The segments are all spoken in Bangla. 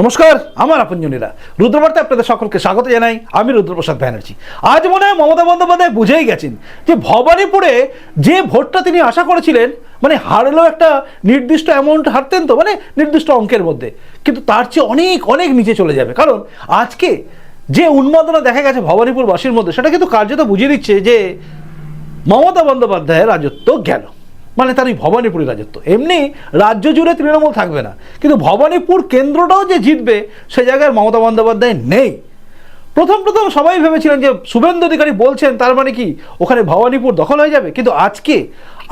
নমস্কার, আমার আপনজনেরা, রুদ্রবার্তা আপনাদের সকলকে স্বাগত জানাই। আমি রুদ্রপ্রসাদ ব্যানার্জি। আজ মনে হয় মমতা বন্দ্যোপাধ্যায় বুঝেই গেছেন যে ভবানীপুরে যে ভোটটা তিনি আশা করেছিলেন, মানে হারলেও একটা নির্দিষ্ট অ্যামাউন্ট হারতেন, তো মানে নির্দিষ্ট অঙ্কের মধ্যে, কিন্তু তার চেয়ে অনেক অনেক নিচে চলে যাবে। কারণ আজকে যে উন্মাদনা দেখা গেছে ভবানীপুরবাসীর মধ্যে, সেটা কিন্তু কার্যত বুঝিয়ে দিচ্ছে যে মমতা বন্দ্যোপাধ্যায়ের রাজত্ব গেল, মানে তার এই ভবানীপুরের রাজত্ব। এমনি রাজ্য জুড়ে তৃণমূল থাকবে না, কিন্তু ভবানীপুর কেন্দ্রটাও যে জিতবে সে জায়গায় মমতা বন্দ্যোপাধ্যায় নেই। প্রথম সবাই ভেবেছিলেন যে শুভেন্দু অধিকারী বলছেন তার মানে কি ওখানে ভবানীপুর দখল হয়ে যাবে, কিন্তু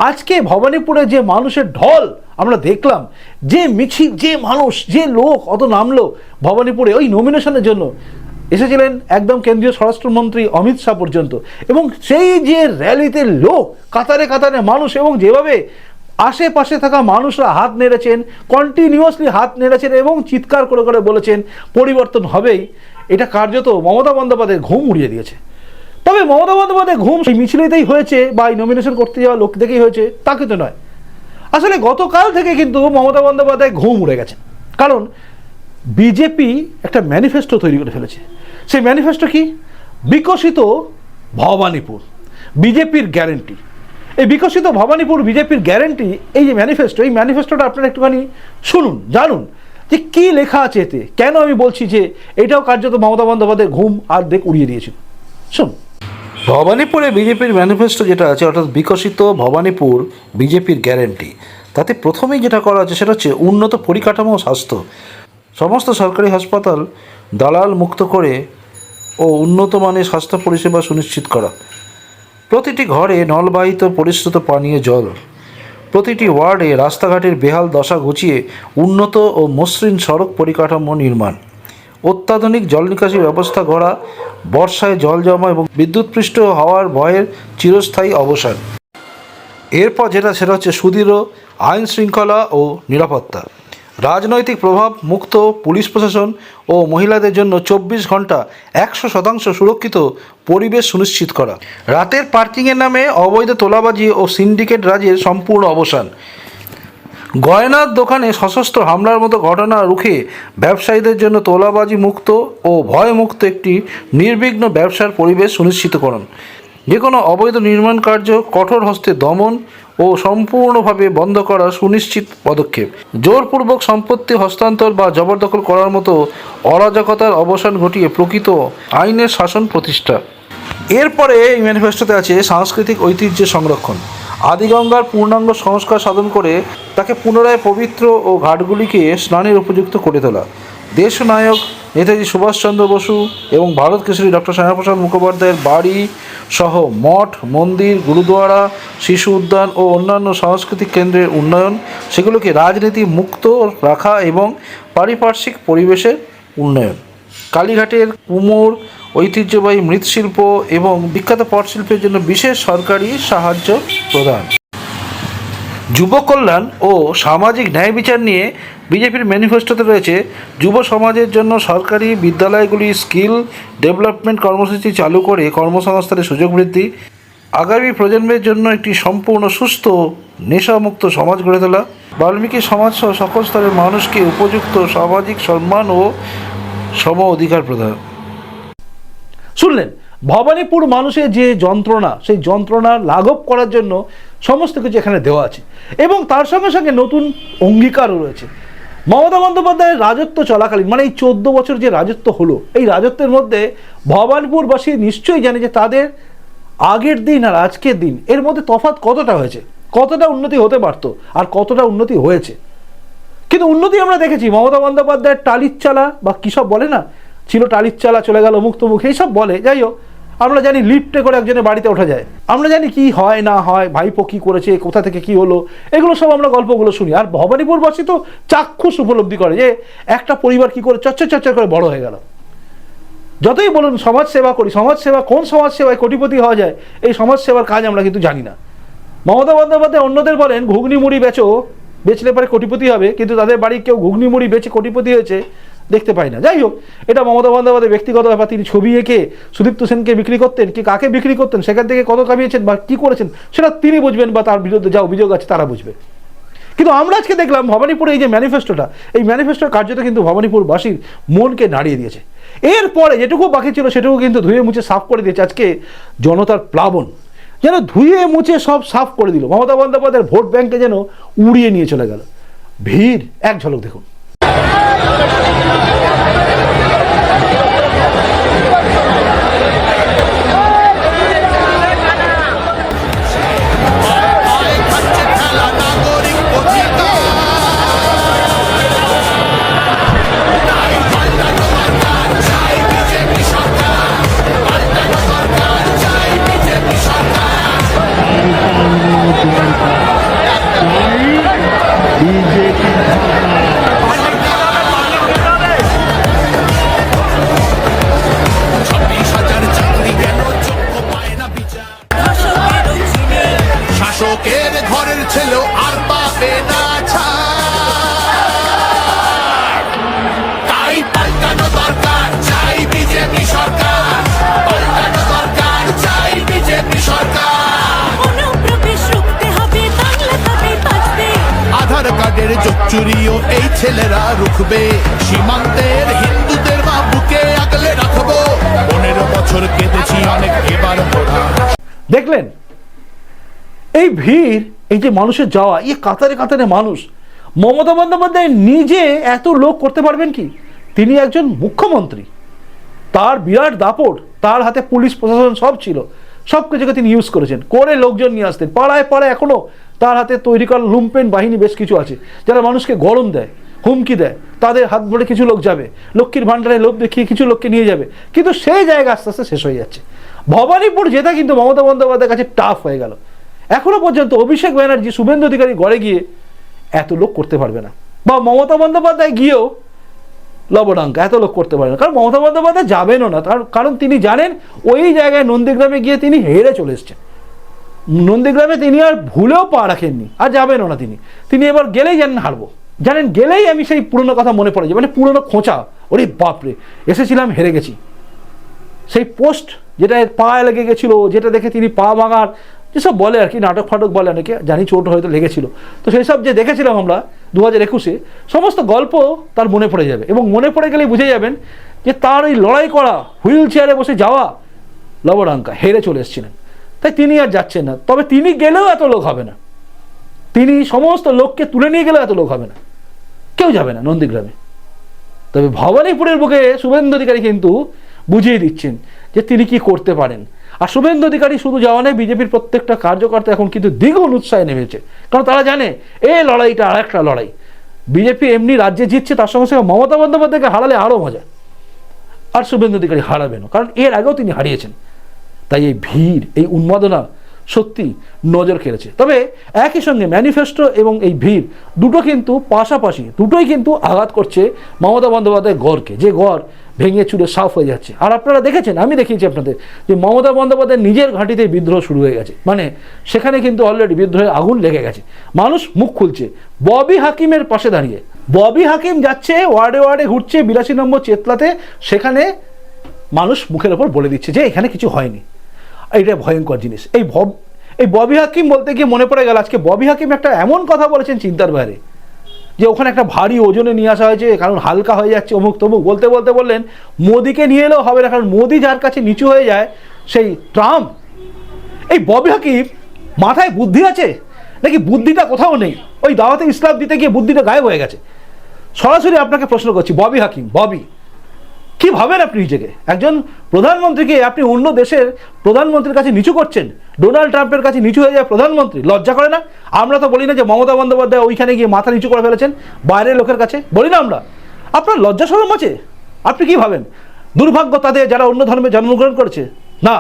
আজকে ভবানীপুরে যে মানুষের ঢল আমরা দেখলাম, যে মিছিল, যে মানুষ, যে লোক অত নামলো ভবানীপুরে ওই নমিনেশনের জন্য, এসেছিলেন একদম কেন্দ্রীয় স্বরাষ্ট্রমন্ত্রী অমিত শাহ পর্যন্ত, এবং সেই যে র্যালিতে লোক কাতারে কাতারে মানুষ, এবং যেভাবে আশেপাশে থাকা মানুষরা হাত নেড়েছেন, কন্টিনিউয়াসলি হাত নেড়েছেন এবং চিৎকার করে করে বলেছেন পরিবর্তন হবেই, এটা কার্যত মমতা বন্দ্যোপাধ্যায়ের ঘুম উড়িয়ে দিয়েছে। তবে মমতা বন্দ্যোপাধ্যায়ের ঘুম সেই মিছিলেতেই হয়েছে বা এই নমিনেশন করতে যাওয়া লোক দেখেই হয়েছে তা কিন্তু নয়। আসলে গতকাল থেকে কিন্তু মমতা বন্দ্যোপাধ্যায় ঘুম উড়ে গেছে, কারণ বিজেপি একটা ম্যানিফেস্টো তৈরি করে ফেলেছে। সেই ম্যানিফেস্টো কি? বিকশিত ভবানীপুর, বিজেপির গ্যারেন্টি। এই বিকশিত ভবানীপুর বিজেপির গ্যারেন্টি, এই যে ম্যানিফেস্টো, এই ম্যানিফেস্টোটা আপনারা একটুখানি শুনুন, জানুন যে কী লেখা আছে এতে। কেন আমি বলছি যে এটাও কার্যত মমতা বন্দ্যোপাধ্যায়ের ঘুম আর্ধেক উড়িয়ে দিয়েছিল। শুনুন, ভবানীপুরে বিজেপির ম্যানিফেস্টো যেটা আছে, অর্থাৎ বিকশিত ভবানীপুর বিজেপির গ্যারেন্টি, তাতে প্রথমেই যেটা করা আছে সেটা হচ্ছে উন্নত পরিকাঠামো ও স্বাস্থ্য। সমস্ত সরকারি হাসপাতাল দালাল মুক্ত করে ও উন্নত মানের স্বাস্থ্য পরিষেবা সুনিশ্চিত করা। প্রতিটি ঘরে নলবাহিত পরিশ্রুত পানীয় জল। প্রতিটি ওয়ার্ডে রাস্তাঘাটের বেহাল দশা ঘুচিয়ে উন্নত ও মসৃণ সড়ক পরিকাঠামো নির্মাণ। অত্যাধুনিক জল নিকাশি ব্যবস্থা গড়া, বর্ষায় জল জমা এবং বিদ্যুৎপৃষ্ট হওয়ার ভয়ের চিরস্থায়ী অবসান। এরপর সেটা হচ্ছে সুদৃঢ় আইন শৃঙ্খলা ও নিরাপত্তা। রাজনৈতিক প্রভাব মুক্ত পুলিশ প্রশাসন ও মহিলাদের জন্য 24 ঘন্টা 100% সুরক্ষিত পরিবেশ সুনিশ্চিত করা। রাতের পার্কিংয়ের নামে অবৈধ তোলাবাজি ও সিন্ডিকেট রাজের সম্পূর্ণ অবসান। গয়নার দোকানে সশস্ত্র হামলার মতো ঘটনা রুখে ব্যবসায়ীদের জন্য তোলাবাজি মুক্ত ও ভয়মুক্ত একটি নির্বিঘ্ন ব্যবসার পরিবেশ সুনিশ্চিতকরণ। যে কোনো অবৈধ নির্মাণ কার্য কঠোর হস্তে দমন ও সম্পূর্ণভাবে বন্ধ করা সুনিশ্চিত পদক্ষেপ। জোরপূর্বক সম্পত্তি হস্তান্তর বা জবরদখল করার মতো অরাজকতার অবসান ঘটিয়ে প্রকৃত আইনের শাসন প্রতিষ্ঠা। এরপরে এই ম্যানিফেস্টোতে আছে সাংস্কৃতিক ঐতিহ্যের সংরক্ষণ। আদিগঙ্গার পূর্ণাঙ্গ সংস্কার সাধন করে তাকে পুনরায় পবিত্র ও ঘাটগুলিকে স্নানের উপযুক্ত করে তোলা। দেশনায়ক নেতাজি সুভাষচন্দ্র বসু এবং ভারত কেশরী ডক্টর শ্যামাপ্রসাদ মুখোপাধ্যায়ের বাড়ি সহ মঠ, মন্দির, গুরুদুয়ারা, শিশু উদ্যান ও অন্যান্য সাংস্কৃতিক কেন্দ্রের উন্নয়ন, সেগুলোকে রাজনীতি মুক্ত রাখা এবং পারিপার্শ্বিক পরিবেশের উন্নয়ন। কালীঘাটের কুমোর, ঐতিহ্যবাহী মৃৎশিল্প এবং বিখ্যাত পটশিল্পের জন্য বিশেষ সরকারি সাহায্য প্রদান। যুব কল্যাণ ও সামাজিক ন্যায় বিচার নিয়ে বিজেপির ম্যানিফেস্টোতে রয়েছে যুব সমাজের জন্য সরকারি বিদ্যালয়গুলি স্কিল ডেভেলপমেন্ট কর্মসূচি চালু করে কর্মসংস্থানের সুযোগ বৃদ্ধি। আগামী প্রজন্মের জন্য একটি সম্পূর্ণ সুস্থ নেশামুক্ত সমাজ গড়ে তোলা। বাল্মীকি সমাজসহ সকল স্তরের মানুষকে উপযুক্ত সামাজিক সম্মান ও সম অধিকার প্রদান। শুনলেন ভবানীপুর মানুষের যে যন্ত্রণা, সেই যন্ত্রণা লাঘব করার জন্য সমস্ত কিছু এখানে দেওয়া আছে, এবং তার সঙ্গে সঙ্গে নতুন অঙ্গীকারও রয়েছে। মমতা বন্দ্যোপাধ্যায়ের রাজত্ব চলাকালীন, মানে এই 14 বছর যে রাজত্ব হলো, এই রাজত্বের মধ্যে ভবানীপুরবাসী নিশ্চয়ই জানে যে তাদের আগের দিন আর আজকের দিন এর মধ্যে তফাৎ কতটা হয়েছে, কতটা উন্নতি হতে পারতো আর কতটা উন্নতি হয়েছে। কিন্তু উন্নতি আমরা দেখেছি মমতা বন্দ্যোপাধ্যায়ের টালির চালা বা কী সব বলে না, ছিল টালির চালা চলে গেল মুক্তমুখ, এইসব বলে। যাই হোক, আমরা জানি লিফটে করে একজনের বাড়িতে ওঠা যায়, আমরা জানি কি হয় না হয়, ভাইপো কী করেছে, কোথা থেকে কি হলো, এগুলো সব আমরা গল্পগুলো শুনি। আর ভবানীপুরবাসী তো চাক্ষুষ উপলব্ধি করে যে একটা পরিবার কি করে চচ্চর করে বড় হয়ে গেল। যতই বলুন সমাজ সেবা করি, সমাজ সেবা, কোন সমাজ সেবায় কোটিপতি হওয়া যায়, এই সমাজ সেবার কাজ আমরা কিন্তু জানি না। মমতা বন্দ্যোপাধ্যায় অন্যদের বলেন ঘুগনি মুড়ি বেচলে পরে কোটিপতি হবে, কিন্তু তাদের বাড়ির কেউ ঘুগনি মুড়ি বেচে কোটিপতি হয়েছে দেখতে পাই না। যাই হোক, এটা মমতা বন্দ্যোপাধ্যায়ের ব্যক্তিগত ব্যাপার। তিনি ছবি এঁকে সুদীপ্ত সেনকে বিক্রি করতেন, কি কাকে বিক্রি করতেন, সেখান থেকে কত কামিয়েছেন বা কী করেছেন সেটা তিনি বুঝবেন, বা তার বিরুদ্ধে যা অভিযোগ আছে তারা বুঝবে। কিন্তু আমরা আজকে দেখলাম ভবানীপুরে এই যে ম্যানিফেস্টোটা, এই ম্যানিফেস্টোর কার্যত কিন্তু ভবানীপুরবাসীর মনকে নাড়িয়ে দিয়েছে। এরপরে যেটুকু বাকি ছিল সেটুকু কিন্তু ধুয়ে মুছে সাফ করে দিয়েছে আজকে জনতার প্লাবন, যেন ধুয়ে মুছে সব সাফ করে দিল। মমতা বন্দ্যোপাধ্যায়ের ভোট ব্যাংকে যেন উড়িয়ে নিয়ে চলে গেল। ভিড় এক ঝলক দেখুন। শাসকের ঘরের ছেলেও আর পাবে না ছাড়। তাই পাল্টানো দরকার, চাই বিজেপি সরকার। পাল্টানো দরকার, চাই বিজেপি সরকার। অনুপ্রবেশ রুখতে হবে, বাংলা তবে বাঁচবে। আধার কার্ডের যোগ চুরিও এই ছেলেরা রুখবে। সীমান্তের হিন্দুদের মা বুকে আগলে রাখবো। 15 বছর কেঁদেছি অনেক, এবার পড়া। দেখলেন এই ভিড়, এই যে মানুষের যাওয়া, এই কাতারে কাতারে মানুষ, মমতা বন্দ্যোপাধ্যায় নিজে এত লোক করতে পারবেন কি? তিনি একজন মুখ্যমন্ত্রী, তার বিরাট দাপট, তার হাতে পুলিশ প্রশাসন সব ছিল, সব কিছুকে তিনি ইউজ করেছেন, করে লোকজন নিয়ে আসতেন। পাড়ায় পাড়ায় এখনও তার হাতে তৈরি করা লুম্পেন বাহিনী বেশ কিছু আছে, যারা মানুষকে গরম দেয়, হুমকি দেয়, তাদের হাত ধরে কিছু লোক যাবে, লক্ষ্মীর ভাণ্ডারে লোভ দেখিয়ে কিছু লোককে নিয়ে যাবে। কিন্তু সেই জায়গা আস্তে আস্তে শেষ হয়ে যাচ্ছে। ভবানীপুর যেটা কিন্তু মমতা বন্দ্যোপাধ্যায়ের কাছে টাফ হয়ে গেল। এখনো পর্যন্ত অভিষেক ব্যানার্জি, শুভেন্দু অধিকারী গড়ে গিয়ে এত লোক করতে পারবে না, বা মমতা বন্দ্যোপাধ্যায় গিয়েও লবডাঙ্কা এত লোক করতে পারবে না। কারণ মমতা বন্দ্যোপাধ্যায় যাবেনও না, তার কারণ তিনি জানেন ওই জায়গায় নন্দীগ্রামে গিয়ে তিনি হেরে চলে এসছেন। নন্দীগ্রামে তিনি আর ভুলেও পা রাখেননি, আর যাবেনও না তিনি। তিনি এবার গেলেই জানেন হারবো, জানেন গেলেই আমি সেই পুরনো কথা মনে পড়ে যায়, মানে পুরনো খোঁচা, ওরে বাপরে এসেছিলাম হেরে গেছি। সেই পোস্ট যেটা পা লেগে গেছিলো, যেটা দেখে তিনি পা ভাঙার যেসব বলে আর কি, নাটক ফাটক বলে অনেকে, জানি চোট হয়তো লেগেছিল, তো সেই সব যে দেখেছিলাম আমরা 2021-এ, সমস্ত গল্প তার মনে পড়ে যাবে। এবং মনে পড়ে গেলেই বুঝে যাবেন যে তার ওই লড়াই করা, হুইল চেয়ারে বসে যাওয়া লবডাঙ্কা, হেরে চলে এসেছিলেন। তাই তিনি আর যাচ্ছেন না। তবে তিনি গেলেও এত লোক হবে না, তিনি সমস্ত লোককে তুলে নিয়ে গেলেও এত লোক হবে না, কেউ যাবে না নন্দীগ্রামে। তবে ভবানীপুরের বুকে শুভেন্দু অধিকারী কিন্তু বুঝিয়ে দিচ্ছেন যে তিনি কি করতে পারেন। আর শুভেন্দু অধিকারী শুধু যাওয়া নেই, বিজেপির প্রত্যেকটা কার্যকর্তা এখন কিন্তু দ্বিগুণ উৎসাহে নেমেছে। কারণ তারা জানে এই লড়াইটা আর একটা লড়াই, বিজেপি এমনি রাজ্যে জিতছে, তার সঙ্গে সঙ্গে মমতা বন্দ্যোপাধ্যায়কে হারালে আরও মজা। আর শুভেন্দু অধিকারী হারাবেন, কারণ এর আগেও তিনি হারিয়েছেন। তাই এই ভিড়, এই উন্মাদনা সত্যি নজর কেড়েছে। তবে একই সঙ্গে ম্যানিফেস্টো এবং এই ভিড় দুটো কিন্তু পাশাপাশি, দুটোই কিন্তু আঘাত করছে মমতা বন্দ্যোপাধ্যায়ের গড়কে, যে গড় ভেঙে চুরে সাফ হয়ে যাচ্ছে। আর আপনারা দেখেছেন, আমি দেখিয়েছি আপনাদের, যে মমতা বন্দ্যোপাধ্যায়ের নিজের ঘাঁটিতে বিদ্রোহ শুরু হয়ে গেছে। মানে সেখানে কিন্তু অলরেডি বিদ্রোহের আগুন লেগে গেছে, মানুষ মুখ খুলছে। ববি হাকিমের পাশে দাঁড়িয়ে ববি হাকিম যাচ্ছে ওয়ার্ডে ওয়ার্ডে ঘুরছে 82 নম্বর চেতলাতে, সেখানে মানুষ মুখের ওপর বলে দিচ্ছে যে এখানে কিছু হয়নি। এইটা ভয়ঙ্কর জিনিস। এই ববি হাকিম বলতে গিয়ে মনে পড়ে গেল, আজকে ববি হাকিম একটা এমন কথা বলেছেন চিন্তার বাইরে, যে ওখানে একটা ভারী ওজনে নিয়ে আসা হয়েছে, কারণ হালকা হয়ে যাচ্ছে, অমুক তমুক বলতে বলতে বললেন মোদিকে নিয়ে এলেও হবে না, কারণ মোদি যার কাছে নিচু হয়ে যায় সেই ট্রাম্প। এই ববি হাকিম মাথায় বুদ্ধি আছে নাকি বুদ্ধিটা কোথাও নেই? ওই দাওয়াতে ইসলাম দিতে গিয়ে বুদ্ধিটা গায়েব হয়ে গেছে। সরাসরি আপনাকে প্রশ্ন করছি, ববি হাকিম, ববি কি ভাবেন আপনি নিজেকে? একজন প্রধানমন্ত্রীকে আপনি অন্য দেশের প্রধানমন্ত্রীর কাছে নিচু করছেন, ডোনাল্ড ট্রাম্পের কাছে নিচু হয়ে যায় প্রধানমন্ত্রী, লজ্জা করে না? আমরা তো বলি না যে মমতা বন্দ্যোপাধ্যায় ওইখানে গিয়ে মাথা নিচু করে ফেলেছেন বাইরের লোকের কাছে, বলি না আমরা? আপনার লজ্জা শরম আছে? আপনি কি ভাবেন দুর্ভাগ্য তাদের যারা অন্য ধর্মে জন্মগ্রহণ করেছে? না,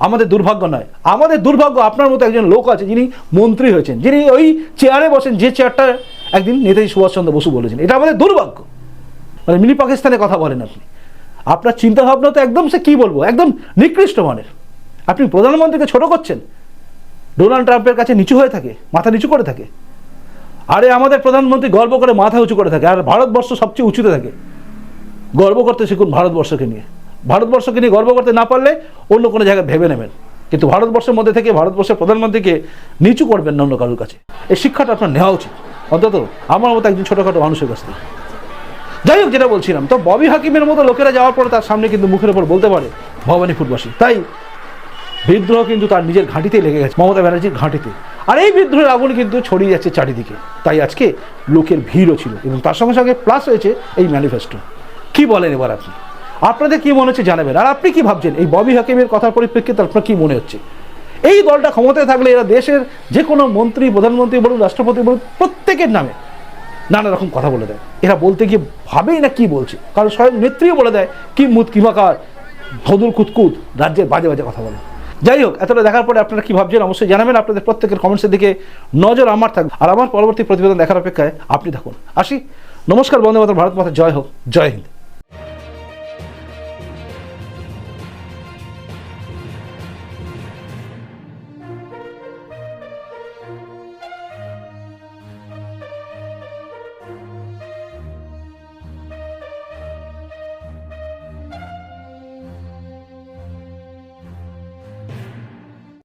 আমাদের দুর্ভাগ্য নয়, আমাদের দুর্ভাগ্য আপনার মতো একজন লোক আছে যিনি মন্ত্রী হয়েছেন, যিনি ওই চেয়ারে বসেন, যে চেয়ারটা একদিন নেতাজি সুভাষচন্দ্র বসু বলেছেন। এটা আমাদের দুর্ভাগ্য। মানে মিনি পাকিস্তানের কথা বলেন আপনি। আপনার চিন্তাভাবনা তো একদম, সে কী বলবো, একদম নিকৃষ্ট মানের। আপনি প্রধানমন্ত্রীকে ছোট করছেন, ডোনাল্ড ট্রাম্পের কাছে নিচু হয়ে থাকে, মাথা নিচু করে থাকে। আরে আমাদের প্রধানমন্ত্রী গর্ব করে মাথা উঁচু করে থাকে, আর ভারতবর্ষ সবচেয়ে উঁচুতে থাকে। গর্ব করতে শিখুন ভারতবর্ষকে নিয়ে। ভারতবর্ষকে নিয়ে গর্ব করতে না পারলে অন্য কোনো জায়গায় ভেবে নেবেন, কিন্তু ভারতবর্ষের মধ্যে থেকে ভারতবর্ষের প্রধানমন্ত্রীকে নিচু করবেন না অন্য কারোর কাছে। এই শিক্ষাটা আপনার নেওয়া উচিত। অন্তত আমার মতো একজন ছোটোখাটো মানুষের কাছ থেকে। যাই হোক, যেটা বলছিলাম, তো ববি হাকিমের মতো লোকেরা যাওয়ার পরে তার সামনে কিন্তু মুখের ওপর বলতে পারে ভবানীপুরবাসী, তাই বিদ্রোহ কিন্তু তার নিজের ঘাঁটিতেই লেগে গেছে, মমতা ব্যানার্জির ঘাঁটিতে। আর এই বিদ্রোহের আগুন কিন্তু ছড়িয়ে যাচ্ছে চারিদিকে, তাই আজকে লোকের ভিড়ও ছিল এবং তার সঙ্গে সঙ্গে প্লাস হয়েছে এই ম্যানিফেস্টো। কি বলেন এবার আপনি? আপনাদের কি মনে হচ্ছে জানাবেন। আর আপনি কি ভাবছেন এই ববি হাকিমের কথার পরিপ্রেক্ষিতে আপনার কি মনে হচ্ছে? এই দলটা ক্ষমতায় থাকলে এরা দেশের যে কোনো মন্ত্রী, প্রধানমন্ত্রী বলুন, রাষ্ট্রপতি বলুন, প্রত্যেকের নামে নানা রকম কথা বলে দেয়। এরা বলতে গিয়ে ভাবেই না কি বলছে, কারণ স্বয়ং নেত্রীও বলে দেয় কি মুদ কিমাকার ধদুল কুতকুত রাজ্যের বাজে বাজে কথা বলে। যাই হোক, এতটা দেখার পরে আপনারা কি ভাবছেন অবশ্যই জানাবেন। আপনাদের প্রত্যেকের কমেন্টসের দিকে নজর আমার থাকবে, আর আমার পরবর্তী প্রতিবেদন দেখার অপেক্ষায় আপনি থাকুন। আসি, নমস্কার, বন্দে মাতরম, ভারত মাতা জয় হোক, জয় হিন্দ।